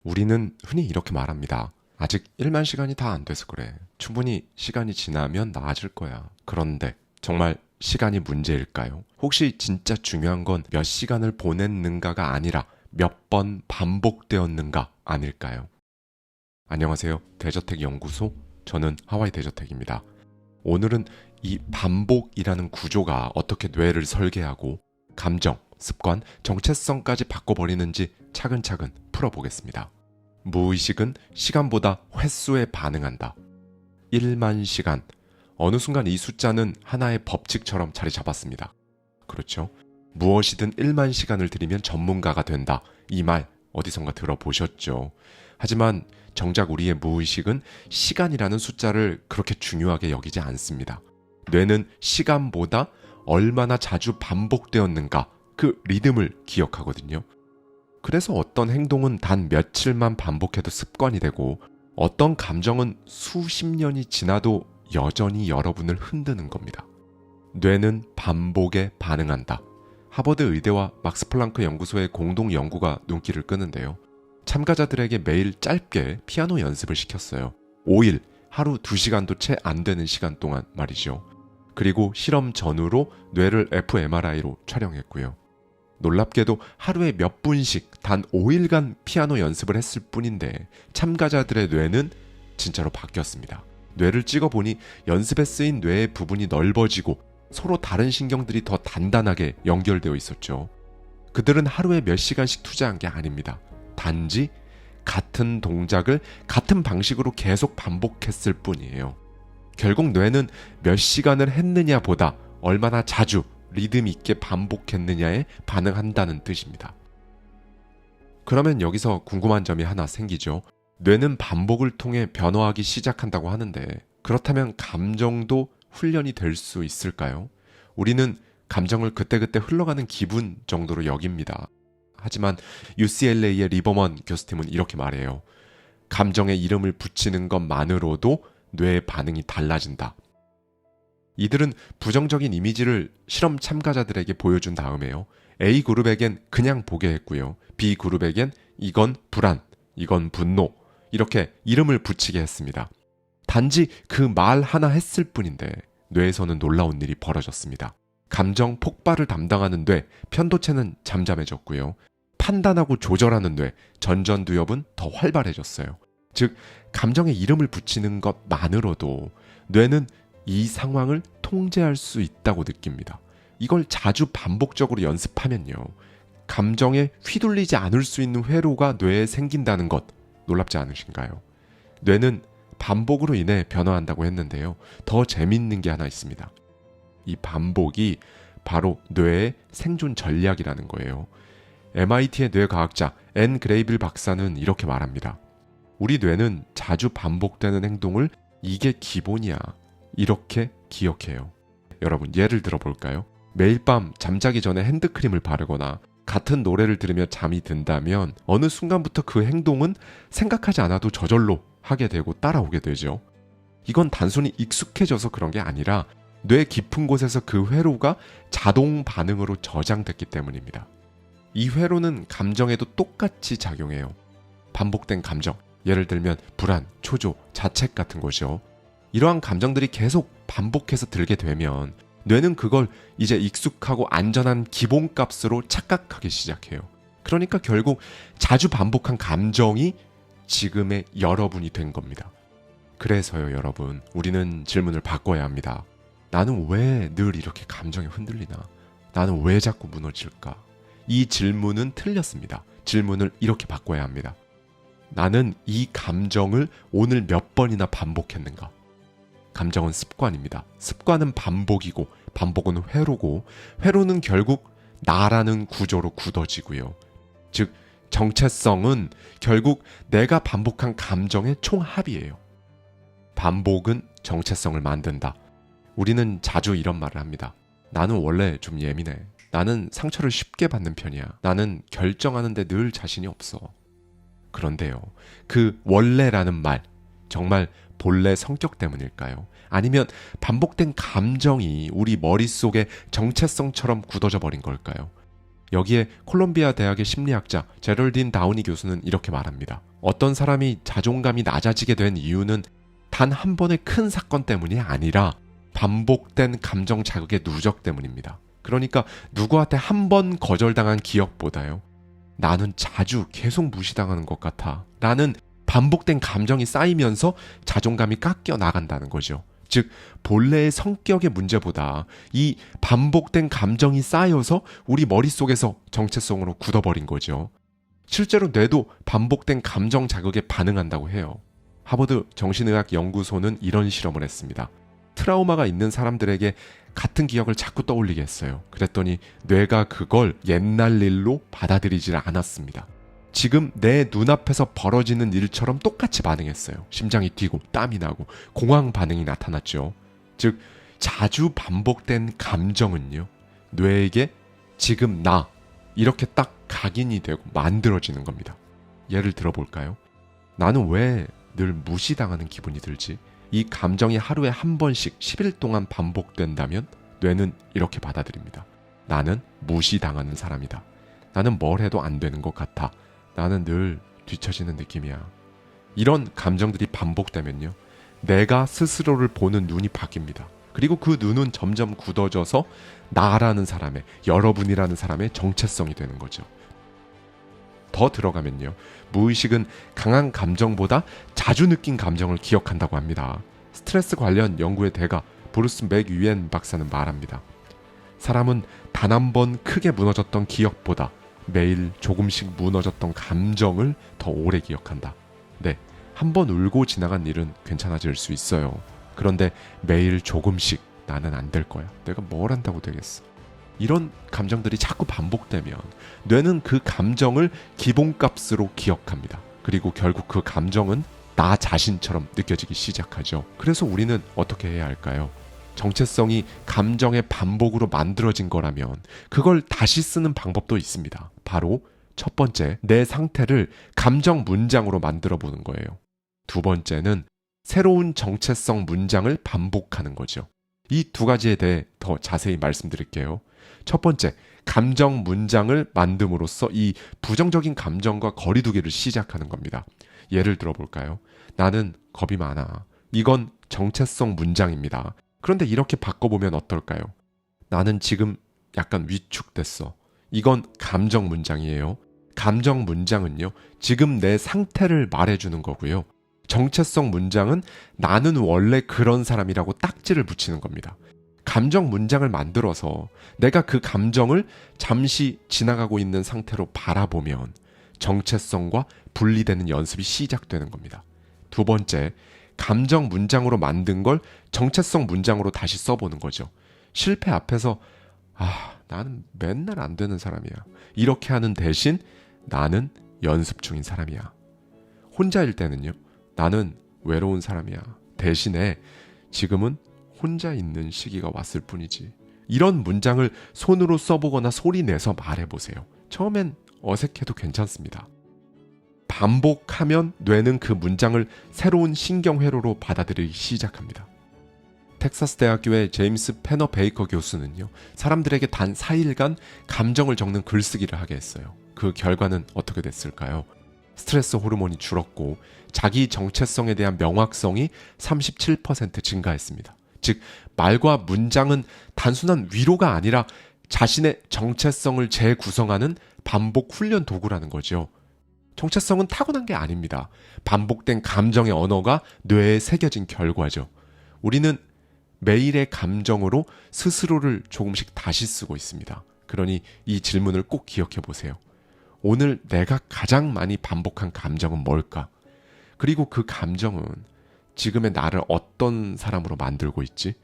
우리는 흔히 이렇게 말합니다. 아직 1만 시간이 다 안 돼서 그래. 충분히 시간이 지나면 나아질 거야. 그런데 정말 시간이 문제일까요? 혹시 진짜 중요한 건 몇 시간을 보냈는가가 아니라 몇 번 반복되었는가 아닐까요? 안녕하세요. 대저택 연구소. 저는 하와이 대저택입니다. 오늘은 이 반복이라는 구조가 어떻게 뇌를 설계하고 감정, 습관, 정체성까지 바꿔버리는지 차근차근 풀어보겠습니다. 무의식은 시간보다 횟수에 반응한다. 1만 시간. 어느 순간 이 숫자는 하나의 법칙처럼 자리 잡았습니다. 그렇죠? 무엇이든 1만 시간을 들이면 전문가가 된다. 이 말 어디선가 들어보셨죠? 하지만 정작 우리의 무의식은 시간이라는 숫자를 그렇게 중요하게 여기지 않습니다. 뇌는 시간보다 얼마나 자주 반복되었는가 그 리듬을 기억하거든요. 그래서 어떤 행동은 단 며칠만 반복해도 습관이 되고 어떤 감정은 수십 년이 지나도 여전히 여러분을 흔드는 겁니다. 뇌는 반복에 반응한다. 하버드 의대와 막스 플랑크 연구소의 공동 연구가 눈길을 끄는데요. 참가자들에게 매일 짧게 피아노 연습을 시켰어요. 5일, 하루 2시간도 채 안 되는 시간 동안 말이죠. 그리고 실험 전후로 뇌를 fMRI로 촬영했고요. 놀랍게도 하루에 몇 분씩 단 5일간 피아노 연습을 했을 뿐인데 참가자들의 뇌는 진짜로 바뀌었습니다. 뇌를 찍어보니 연습에 쓰인 뇌의 부분이 넓어지고 서로 다른 신경들이 더 단단하게 연결되어 있었죠. 그들은 하루에 몇 시간씩 투자한 게 아닙니다. 단지 같은 동작을 같은 방식으로 계속 반복했을 뿐이에요. 결국 뇌는 몇 시간을 했느냐 보다 얼마나 자주 리듬 있게 반복했느냐에 반응한다는 뜻입니다. 그러면 여기서 궁금한 점이 하나 생기죠. 뇌는 반복을 통해 변화하기 시작한다고 하는데 그렇다면 감정도 훈련이 될 수 있을까요? 우리는 감정을 그때그때 흘러가는 기분 정도로 여깁니다. 하지만 UCLA의 리버먼 교수팀은 이렇게 말해요. 감정에 이름을 붙이는 것만으로도 뇌의 반응이 달라진다. 이들은 부정적인 이미지를 실험 참가자들에게 보여준 다음에요. A그룹에겐 그냥 보게 했고요. B그룹에겐 이건 불안, 이건 분노 이렇게 이름을 붙이게 했습니다. 단지 그 말 하나 했을 뿐인데 뇌에서는 놀라운 일이 벌어졌습니다. 감정 폭발을 담당하는 뇌, 편도체는 잠잠해졌고요. 판단하고 조절하는 뇌, 전전두엽은 더 활발해졌어요. 즉, 감정에 이름을 붙이는 것만으로도 뇌는 이 상황을 통제할 수 있다고 느낍니다. 이걸 자주 반복적으로 연습하면요. 감정에 휘둘리지 않을 수 있는 회로가 뇌에 생긴다는 것 놀랍지 않으신가요? 뇌는 반복으로 인해 변화한다고 했는데요. 더 재밌는 게 하나 있습니다. 이 반복이 바로 뇌의 생존 전략이라는 거예요. MIT의 뇌과학자 앤 그레이빌 박사는 이렇게 말합니다. 우리 뇌는 자주 반복되는 행동을 이게 기본이야. 이렇게 기억해요. 여러분 예를 들어볼까요? 매일 밤 잠자기 전에 핸드크림을 바르거나 같은 노래를 들으며 잠이 든다면 어느 순간부터 그 행동은 생각하지 않아도 저절로 하게 되고 따라오게 되죠. 이건 단순히 익숙해져서 그런 게 아니라 뇌 깊은 곳에서 그 회로가 자동 반응으로 저장됐기 때문입니다. 이 회로는 감정에도 똑같이 작용해요. 반복된 감정, 예를 들면 불안, 초조, 자책 같은 것이요. 이러한 감정들이 계속 반복해서 들게 되면 뇌는 그걸 이제 익숙하고 안전한 기본값으로 착각하기 시작해요. 그러니까 결국 자주 반복한 감정이 지금의 여러분이 된 겁니다. 그래서요, 여러분, 우리는 질문을 바꿔야 합니다. 나는 왜 늘 이렇게 감정에 흔들리나? 나는 왜 자꾸 무너질까? 이 질문은 틀렸습니다. 질문을 이렇게 바꿔야 합니다. 나는 이 감정을 오늘 몇 번이나 반복했는가? 감정은 습관입니다. 습관은 반복이고 반복은 회로고 회로는 결국 나라는 구조로 굳어지고요. 즉 정체성은 결국 내가 반복한 감정의 총합이에요. 반복은 정체성을 만든다. 우리는 자주 이런 말을 합니다. 나는 원래 좀 예민해. 나는 상처를 쉽게 받는 편이야. 나는 결정하는데 늘 자신이 없어. 그런데요, 그 원래라는 말 정말 본래 성격 때문일까요? 아니면 반복된 감정이 우리 머릿속에 정체성처럼 굳어져 버린 걸까요? 여기에 콜롬비아 대학의 심리학자 제럴딘 다우니 교수는 이렇게 말합니다. 어떤 사람이 자존감이 낮아지게 된 이유는 단 한 번의 큰 사건 때문이 아니라 반복된 감정 자극의 누적 때문입니다. 그러니까 누구한테 한 번 거절당한 기억보다요, 나는 자주 계속 무시당하는 것 같아 라는 반복된 감정이 쌓이면서 자존감이 깎여 나간다는 거죠. 즉 본래의 성격의 문제보다 이 반복된 감정이 쌓여서 우리 머릿속에서 정체성으로 굳어버린 거죠. 실제로 뇌도 반복된 감정 자극에 반응한다고 해요. 하버드 정신의학 연구소는 이런 실험을 했습니다. 트라우마가 있는 사람들에게 같은 기억을 자꾸 떠올리게 했어요. 그랬더니 뇌가 그걸 옛날 일로 받아들이질 않았습니다. 지금 내 눈앞에서 벌어지는 일처럼 똑같이 반응했어요. 심장이 뛰고 땀이 나고 공황 반응이 나타났죠. 즉 자주 반복된 감정은요, 뇌에게 지금 나 이렇게 딱 각인이 되고 만들어지는 겁니다. 예를 들어볼까요? 나는 왜 늘 무시당하는 기분이 들지? 이 감정이 하루에 한 번씩 10일 동안 반복된다면 뇌는 이렇게 받아들입니다. 나는 무시당하는 사람이다. 나는 뭘 해도 안 되는 것 같아. 나는 늘 뒤처지는 느낌이야. 이런 감정들이 반복되면요, 내가 스스로를 보는 눈이 바뀝니다. 그리고 그 눈은 점점 굳어져서 나라는 사람의, 여러분이라는 사람의 정체성이 되는 거죠. 더 들어가면요, 무의식은 강한 감정보다 자주 느낀 감정을 기억한다고 합니다. 스트레스 관련 연구의 대가 브루스 맥유엔 박사는 말합니다. 사람은 단 한 번 크게 무너졌던 기억보다 매일 조금씩 무너졌던 감정을 더 오래 기억한다. 네, 한 번 울고 지나간 일은 괜찮아질 수 있어요. 그런데 매일 조금씩 나는 안 될 거야. 내가 뭘 한다고 되겠어. 이런 감정들이 자꾸 반복되면 뇌는 그 감정을 기본값으로 기억합니다. 그리고 결국 그 감정은 나 자신처럼 느껴지기 시작하죠. 그래서 우리는 어떻게 해야 할까요? 정체성이 감정의 반복으로 만들어진 거라면 그걸 다시 쓰는 방법도 있습니다. 바로 첫 번째, 내 상태를 감정 문장으로 만들어 보는 거예요. 두 번째는 새로운 정체성 문장을 반복하는 거죠. 이 두 가지에 대해 더 자세히 말씀드릴게요. 첫 번째, 감정 문장을 만듦으로써 이 부정적인 감정과 거리두기를 시작하는 겁니다. 예를 들어볼까요? 나는 겁이 많아. 이건 정체성 문장입니다. 그런데 이렇게 바꿔보면 어떨까요? 나는 지금 약간 위축됐어. 이건 감정 문장이에요. 감정 문장은요, 지금 내 상태를 말해주는 거고요. 정체성 문장은 나는 원래 그런 사람이라고 딱지를 붙이는 겁니다. 감정 문장을 만들어서 내가 그 감정을 잠시 지나가고 있는 상태로 바라보면 정체성과 분리되는 연습이 시작되는 겁니다. 두 번째, 감정 문장으로 만든 걸 정체성 문장으로 다시 써보는 거죠. 실패 앞에서 나는 맨날 안 되는 사람이야. 이렇게 하는 대신 나는 연습 중인 사람이야. 혼자일 때는요, 나는 외로운 사람이야. 대신에 지금은 혼자 있는 시기가 왔을 뿐이지. 이런 문장을 손으로 써보거나 소리 내서 말해보세요. 처음엔 어색해도 괜찮습니다. 반복하면 뇌는 그 문장을 새로운 신경회로로 받아들이기 시작합니다. 텍사스 대학교의 제임스 패너 베이커 교수는요, 사람들에게 단 4일간 감정을 적는 글쓰기를 하게 했어요. 그 결과는 어떻게 됐을까요? 스트레스 호르몬이 줄었고 자기 정체성에 대한 명확성이 37% 증가했습니다. 즉 말과 문장은 단순한 위로가 아니라 자신의 정체성을 재구성하는 반복 훈련 도구라는 거죠. 정체성은 타고난 게 아닙니다. 반복된 감정의 언어가 뇌에 새겨진 결과죠. 우리는 매일의 감정으로 스스로를 조금씩 다시 쓰고 있습니다. 그러니 이 질문을 꼭 기억해 보세요. 오늘 내가 가장 많이 반복한 감정은 뭘까? 그리고 그 감정은 지금의 나를 어떤 사람으로 만들고 있지?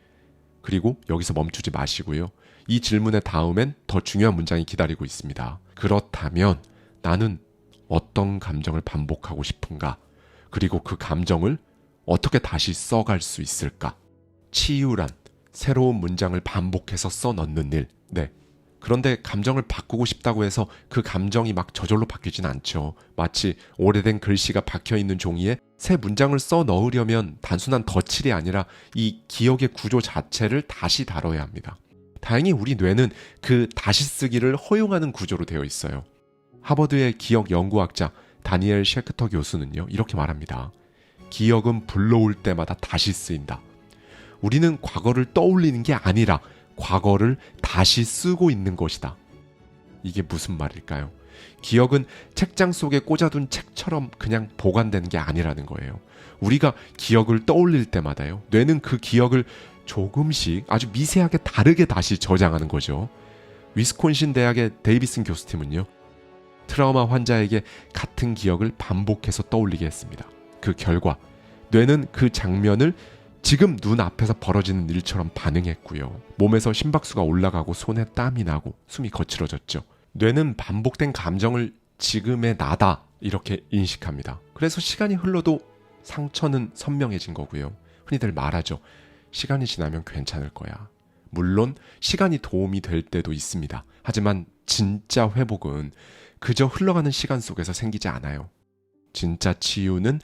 그리고 여기서 멈추지 마시고요. 이 질문의 다음엔 더 중요한 문장이 기다리고 있습니다. 그렇다면 나는 어떤 감정을 반복하고 싶은가? 그리고 그 감정을 어떻게 다시 써갈 수 있을까? 치유란 새로운 문장을 반복해서 써 넣는 일. 네. 그런데 감정을 바꾸고 싶다고 해서 그 감정이 막 저절로 바뀌진 않죠. 마치 오래된 글씨가 박혀있는 종이에 새 문장을 써 넣으려면 단순한 덧칠이 아니라 이 기억의 구조 자체를 다시 다뤄야 합니다. 다행히 우리 뇌는 그 다시 쓰기를 허용하는 구조로 되어 있어요. 하버드의 기억 연구학자 다니엘 셰크터 교수는요, 이렇게 말합니다. 기억은 불러올 때마다 다시 쓰인다. 우리는 과거를 떠올리는 게 아니라 과거를 다시 쓰고 있는 것이다. 이게 무슨 말일까요? 기억은 책장 속에 꽂아둔 책처럼 그냥 보관되는 게 아니라는 거예요. 우리가 기억을 떠올릴 때마다요, 뇌는 그 기억을 조금씩 아주 미세하게 다르게 다시 저장하는 거죠. 위스콘신 대학의 데이비슨 교수팀은요, 트라우마 환자에게 같은 기억을 반복해서 떠올리게 했습니다. 그 결과 뇌는 그 장면을 지금 눈앞에서 벌어지는 일처럼 반응했고요. 몸에서 심박수가 올라가고 손에 땀이 나고 숨이 거칠어졌죠. 뇌는 반복된 감정을 지금의 나다 이렇게 인식합니다. 그래서 시간이 흘러도 상처는 선명해진 거고요. 흔히들 말하죠. 시간이 지나면 괜찮을 거야. 물론 시간이 도움이 될 때도 있습니다. 하지만 진짜 회복은 그저 흘러가는 시간 속에서 생기지 않아요. 진짜 치유는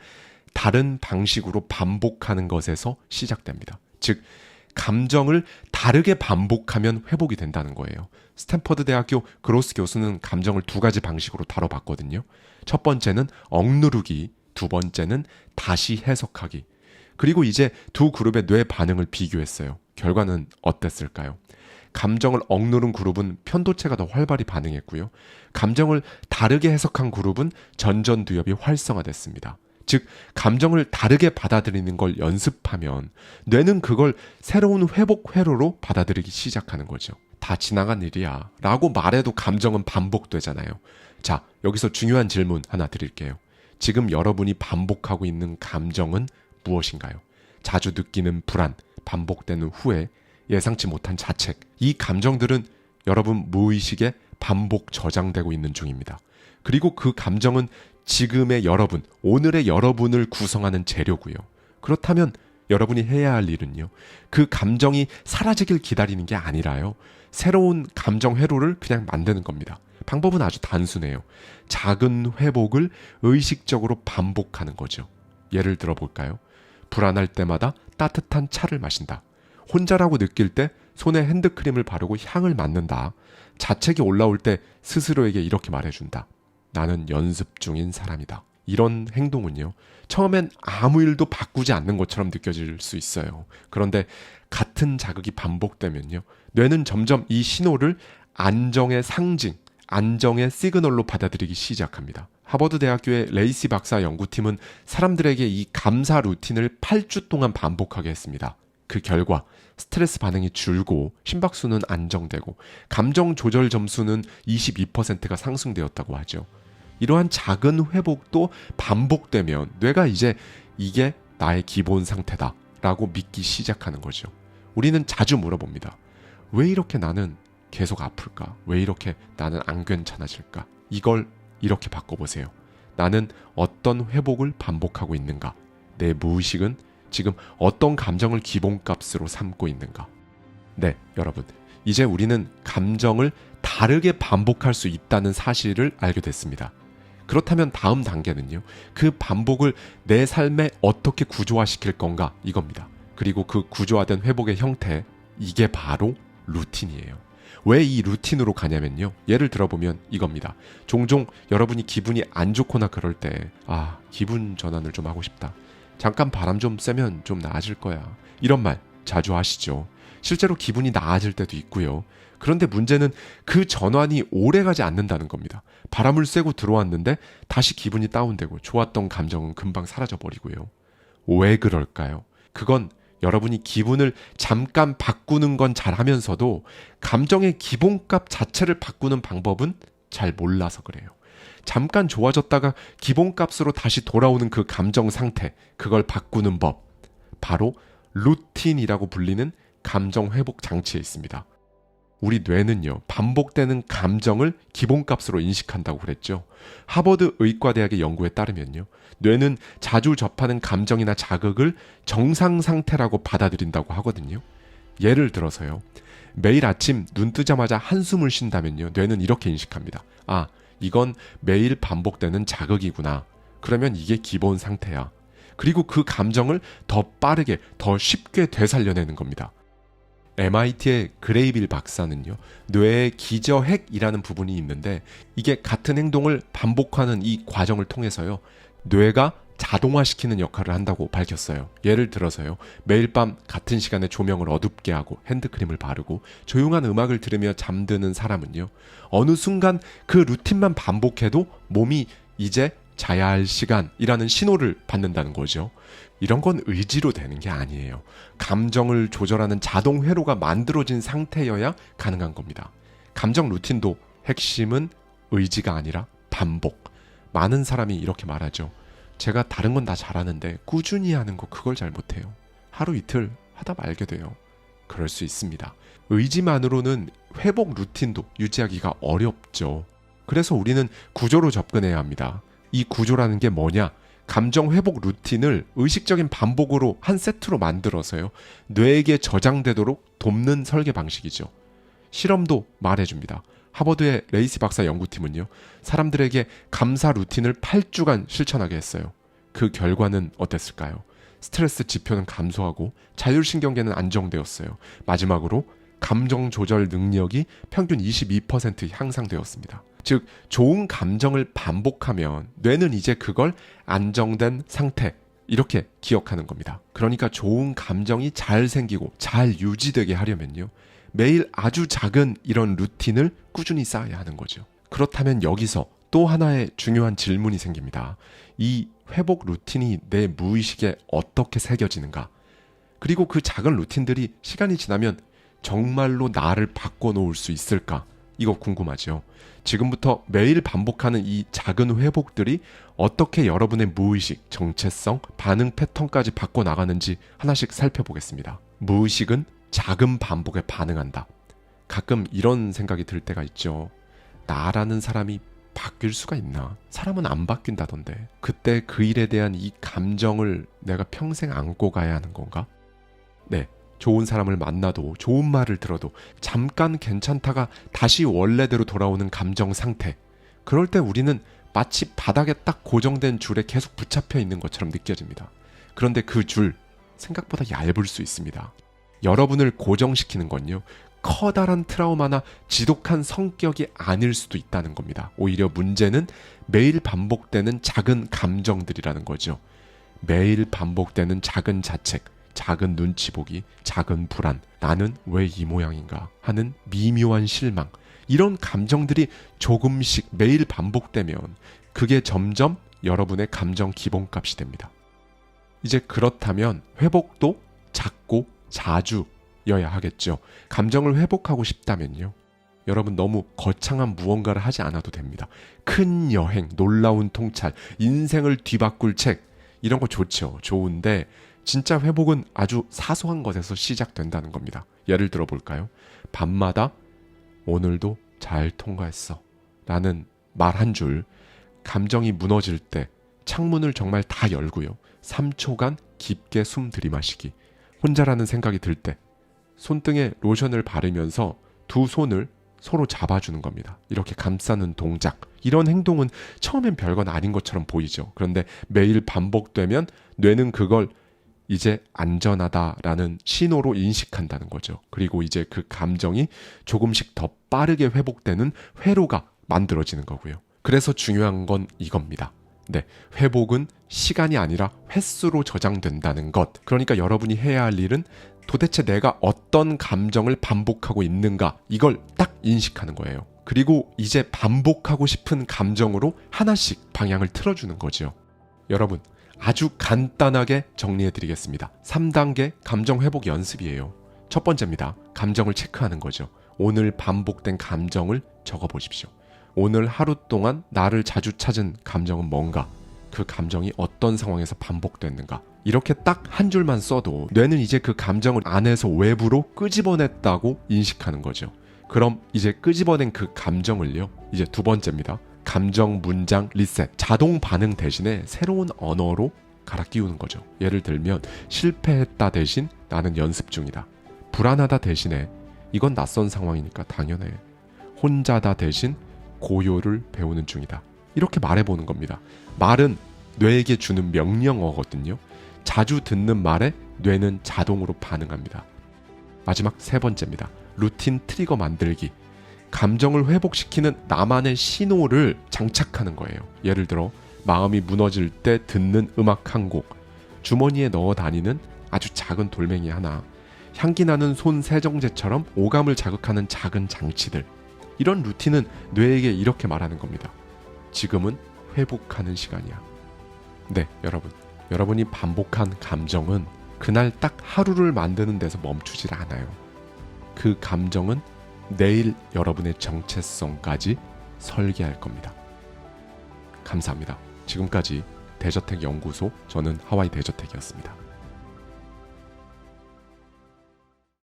다른 방식으로 반복하는 것에서 시작됩니다. 즉, 감정을 다르게 반복하면 회복이 된다는 거예요. 스탠퍼드 대학교 그로스 교수는 감정을 두 가지 방식으로 다뤄봤거든요. 첫 번째는 억누르기, 두 번째는 다시 해석하기. 그리고 이제 두 그룹의 뇌 반응을 비교했어요. 결과는 어땠을까요? 감정을 억누른 그룹은 편도체가 더 활발히 반응했고요. 감정을 다르게 해석한 그룹은 전전두엽이 활성화됐습니다. 즉, 감정을 다르게 받아들이는 걸 연습하면 뇌는 그걸 새로운 회복 회로로 받아들이기 시작하는 거죠. 다 지나간 일이야 라고 말해도 감정은 반복되잖아요. 자, 여기서 중요한 질문 하나 드릴게요. 지금 여러분이 반복하고 있는 감정은 무엇인가요? 자주 느끼는 불안, 반복되는 후회, 예상치 못한 자책. 이 감정들은 여러분 무의식에 반복 저장되고 있는 중입니다. 그리고 그 감정은 지금의 여러분, 오늘의 여러분을 구성하는 재료고요. 그렇다면 여러분이 해야 할 일은요, 그 감정이 사라지길 기다리는 게 아니라요, 새로운 감정 회로를 그냥 만드는 겁니다. 방법은 아주 단순해요. 작은 회복을 의식적으로 반복하는 거죠. 예를 들어 볼까요? 불안할 때마다 따뜻한 차를 마신다. 혼자라고 느낄 때 손에 핸드크림을 바르고 향을 맡는다. 자책이 올라올 때 스스로에게 이렇게 말해준다. 나는 연습 중인 사람이다. 이런 행동은요, 처음엔 아무 일도 바꾸지 않는 것처럼 느껴질 수 있어요. 그런데 같은 자극이 반복되면요, 뇌는 점점 이 신호를 안정의 상징, 안정의 시그널로 받아들이기 시작합니다. 하버드 대학교의 레이시 박사 연구팀은 사람들에게 이 감사 루틴을 8주 동안 반복하게 했습니다. 그 결과 스트레스 반응이 줄고 심박수는 안정되고 감정 조절 점수는 22%가 상승되었다고 하죠. 이러한 작은 회복도 반복되면 뇌가 이제 이게 나의 기본 상태다 라고 믿기 시작하는 거죠. 우리는 자주 물어봅니다. 왜 이렇게 나는 계속 아플까? 왜 이렇게 나는 안 괜찮아질까? 이걸 이렇게 바꿔보세요. 나는 어떤 회복을 반복하고 있는가? 내 무의식은 지금 어떤 감정을 기본값으로 삼고 있는가? 네, 여러분. 이제 우리는 감정을 다르게 반복할 수 있다는 사실을 알게 됐습니다. 그렇다면 다음 단계는요, 그 반복을 내 삶에 어떻게 구조화시킬 건가 이겁니다. 그리고 그 구조화된 회복의 형태, 이게 바로 루틴이에요. 왜 이 루틴으로 가냐면요, 예를 들어보면 이겁니다. 종종 여러분이 기분이 안 좋거나 그럴 때 기분 전환을 좀 하고 싶다. 잠깐 바람 좀 쐬면 좀 나아질 거야. 이런 말 자주 하시죠. 실제로 기분이 나아질 때도 있고요. 그런데 문제는 그 전환이 오래가지 않는다는 겁니다. 바람을 쐬고 들어왔는데 다시 기분이 다운되고 좋았던 감정은 금방 사라져버리고요. 왜 그럴까요? 그건 여러분이 기분을 잠깐 바꾸는 건 잘하면서도 감정의 기본값 자체를 바꾸는 방법은 잘 몰라서 그래요. 잠깐 좋아졌다가 기본값으로 다시 돌아오는 그 감정 상태, 그걸 바꾸는 법, 바로 루틴이라고 불리는 감정 회복 장치에 있습니다. 우리 뇌는요, 반복되는 감정을 기본값으로 인식한다고 그랬죠. 하버드 의과대학의 연구에 따르면요, 뇌는 자주 접하는 감정이나 자극을 정상 상태라고 받아들인다고 하거든요. 예를 들어서요, 매일 아침 눈 뜨자마자 한숨을 쉰다면요, 뇌는 이렇게 인식합니다. 이건 매일 반복되는 자극이구나. 그러면 이게 기본 상태야. 그리고 그 감정을 더 빠르게, 더 쉽게 되살려내는 겁니다. MIT의 그레이빌 박사는요, 뇌의 기저핵이라는 부분이 있는데 이게 같은 행동을 반복하는 이 과정을 통해서요, 뇌가 자동화시키는 역할을 한다고 밝혔어요. 예를 들어서요, 매일 밤 같은 시간에 조명을 어둡게 하고 핸드크림을 바르고 조용한 음악을 들으며 잠드는 사람은요, 어느 순간 그 루틴만 반복해도 몸이 이제 자야 할 시간이라는 신호를 받는다는 거죠. 이런 건 의지로 되는 게 아니에요. 감정을 조절하는 자동 회로가 만들어진 상태여야 가능한 겁니다. 감정 루틴도 핵심은 의지가 아니라 반복. 많은 사람이 이렇게 말하죠. 제가 다른 건 다 잘하는데 꾸준히 하는 거 그걸 잘 못해요. 하루 이틀 하다 말게 돼요. 그럴 수 있습니다. 의지만으로는 회복 루틴도 유지하기가 어렵죠. 그래서 우리는 구조로 접근해야 합니다. 이 구조라는 게 뭐냐? 감정 회복 루틴을 의식적인 반복으로 한 세트로 만들어서요, 뇌에게 저장되도록 돕는 설계 방식이죠. 실험도 말해줍니다. 하버드의 레이시 박사 연구팀은요, 사람들에게 감사 루틴을 8주간 실천하게 했어요. 그 결과는 어땠을까요? 스트레스 지표는 감소하고 자율신경계는 안정되었어요. 마지막으로 감정 조절 능력이 평균 22% 향상되었습니다. 즉, 좋은 감정을 반복하면 뇌는 이제 그걸 안정된 상태, 이렇게 기억하는 겁니다. 그러니까 좋은 감정이 잘 생기고 잘 유지되게 하려면요, 매일 아주 작은 이런 루틴을 꾸준히 쌓아야 하는 거죠. 그렇다면 여기서 또 하나의 중요한 질문이 생깁니다. 이 회복 루틴이 내 무의식에 어떻게 새겨지는가? 그리고 그 작은 루틴들이 시간이 지나면 정말로 나를 바꿔놓을 수 있을까? 이거 궁금하죠? 지금부터 매일 반복하는 이 작은 회복들이 어떻게 여러분의 무의식, 정체성, 반응 패턴까지 바꿔나가는지 하나씩 살펴보겠습니다. 무의식은 작은 반복에 반응한다. 가끔 이런 생각이 들 때가 있죠. 나라는 사람이 바뀔 수가 있나? 사람은 안 바뀐다던데. 그때 그 일에 대한 이 감정을 내가 평생 안고 가야 하는 건가? 네. 좋은 사람을 만나도 좋은 말을 들어도 잠깐 괜찮다가 다시 원래대로 돌아오는 감정 상태. 그럴 때 우리는 마치 바닥에 딱 고정된 줄에 계속 붙잡혀 있는 것처럼 느껴집니다. 그런데 그 줄 생각보다 얇을 수 있습니다. 여러분을 고정시키는 건요, 커다란 트라우마나 지독한 성격이 아닐 수도 있다는 겁니다. 오히려 문제는 매일 반복되는 작은 감정들이라는 거죠. 매일 반복되는 작은 자책, 작은 눈치 보기, 작은 불안, 나는 왜 이 모양인가 하는 미묘한 실망, 이런 감정들이 조금씩 매일 반복되면 그게 점점 여러분의 감정 기본값이 됩니다. 이제 그렇다면 회복도 작고 자주여야 하겠죠. 감정을 회복하고 싶다면요, 여러분 너무 거창한 무언가를 하지 않아도 됩니다. 큰 여행, 놀라운 통찰, 인생을 뒤바꿀 책, 이런 거 좋죠. 좋은데 진짜 회복은 아주 사소한 것에서 시작된다는 겁니다. 예를 들어 볼까요? 밤마다 오늘도 잘 통과했어 라는 말 한 줄, 감정이 무너질 때 창문을 정말 다 열고요, 3초간 깊게 숨 들이마시기, 혼자라는 생각이 들 때 손등에 로션을 바르면서 두 손을 서로 잡아주는 겁니다. 이렇게 감싸는 동작, 이런 행동은 처음엔 별건 아닌 것처럼 보이죠. 그런데 매일 반복되면 뇌는 그걸 이제 안전하다라는 신호로 인식한다는 거죠. 그리고 이제 그 감정이 조금씩 더 빠르게 회복되는 회로가 만들어지는 거고요. 그래서 중요한 건 이겁니다. 네, 회복은 시간이 아니라 횟수로 저장된다는 것. 그러니까 여러분이 해야 할 일은 도대체 내가 어떤 감정을 반복하고 있는가, 이걸 딱 인식하는 거예요. 그리고 이제 반복하고 싶은 감정으로 하나씩 방향을 틀어주는 거죠. 여러분, 아주 간단하게 정리해드리겠습니다. 3단계 감정 회복 연습이에요. 첫 번째입니다. 감정을 체크하는 거죠. 오늘 반복된 감정을 적어보십시오. 오늘 하루 동안 나를 자주 찾은 감정은 뭔가? 그 감정이 어떤 상황에서 반복됐는가? 이렇게 딱 한 줄만 써도 뇌는 이제 그 감정을 안에서 외부로 끄집어냈다고 인식하는 거죠. 그럼 이제 끄집어낸 그 감정을요, 이제 두 번째입니다. 감정 문장 리셋, 자동 반응 대신에 새로운 언어로 갈아 끼우는 거죠. 예를 들면 실패했다 대신 나는 연습 중이다. 불안하다 대신에 이건 낯선 상황이니까 당연해. 혼자다 대신 고요를 배우는 중이다. 이렇게 말해보는 겁니다. 말은 뇌에게 주는 명령어거든요. 자주 듣는 말에 뇌는 자동으로 반응합니다. 마지막 세 번째입니다. 루틴 트리거 만들기. 감정을 회복시키는 나만의 신호를 장착하는 거예요. 예를 들어 마음이 무너질 때 듣는 음악 한 곡, 주머니에 넣어 다니는 아주 작은 돌멩이 하나, 향기 나는 손 세정제처럼 오감을 자극하는 작은 장치들. 이런 루틴은 뇌에게 이렇게 말하는 겁니다. 지금은 회복하는 시간이야. 네, 여러분이 반복한 감정은 그날 딱 하루를 만드는 데서 멈추질 않아요. 그 감정은 내일 여러분의 정체성까지 설계할 겁니다. 감사합니다. 지금까지 대저택 연구소, 저는 하와이 대저택이었습니다.